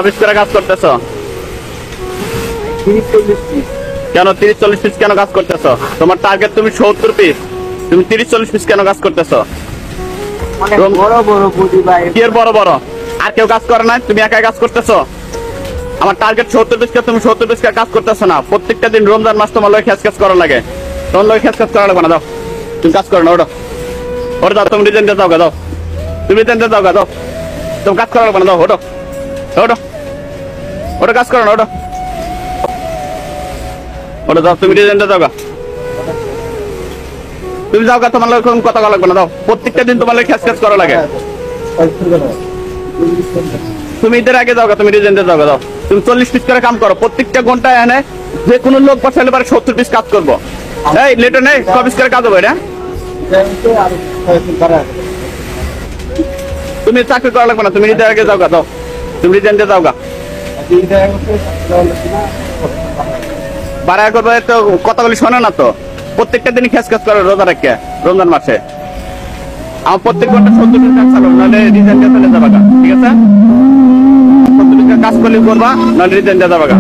Piece করে কাজ করতেছো? কেন 30-40 পিস কেন কাজ করতেছো? তোমার টার্গেট তুমি 70 পিস, তুমি 30-40 পিস কেন কাজ করতেছো? কি এর বড় বড়? আর কেউ কাজ করে না, তুমি একাই কাজ করতেছো? আমার টার্গেট 70 পিস, তুমি 70 পিস কাজ করতেছো না। প্রত্যেকটা দিন রমজান মাস তোমার লোক খেস কাজ করা লাগে, তোমার লোক খেস কাজ করা লাগবে না। দাও, তুমি কাজ করো না, ওটা ওটা দাও, তুমি রিজেন্টে যাও গা, দাও তুমি রিজেন্টে যাও গা, দাও তুমি কাজ করা লাগবে না, দাও ওটা ওটা ওটা কাজ করো না, ওটা ওটা দাও, তুমি রিজেন্টে যাও গা, তুমি যাও গা, তোমার লোক কথা বলা লাগবে না। দাও, প্রত্যেকটা দিন তোমার লোক খেস কাজ করা লাগে। তুমি ঈদের আগে যাও গা, তুমি রিজেন্টে যাও গা, দাও তুমি 40 পিস করে কাম করো। প্রত্যেকটা ঘন্টায় এনে যে কোনো লোক বসাইলে পারে 70 পিস কাজ করবো। এই লেটে নেই, ক পিস করে কাজ হবে এটা? তুমি চাকরি করা লাগবে না, তুমি ঈদের আগে যাও গা, দাও তুমি রিজেন্টে যাও গা। বাড়া করবো তো, কথাগুলি শোনে না তো। প্রত্যেকটা দিনই খেস কাজ করে রোজা রেখে রমজান মাসে। আমার প্রত্যেক ঘন্টা 70 পিস কাজ চালো, নাহলে রিজেন্টে চলে যাবা গা, ঠিক আছে? 70 পিস কাজ করলে করবা, নাহলে রিজেন্টে যাবা গা।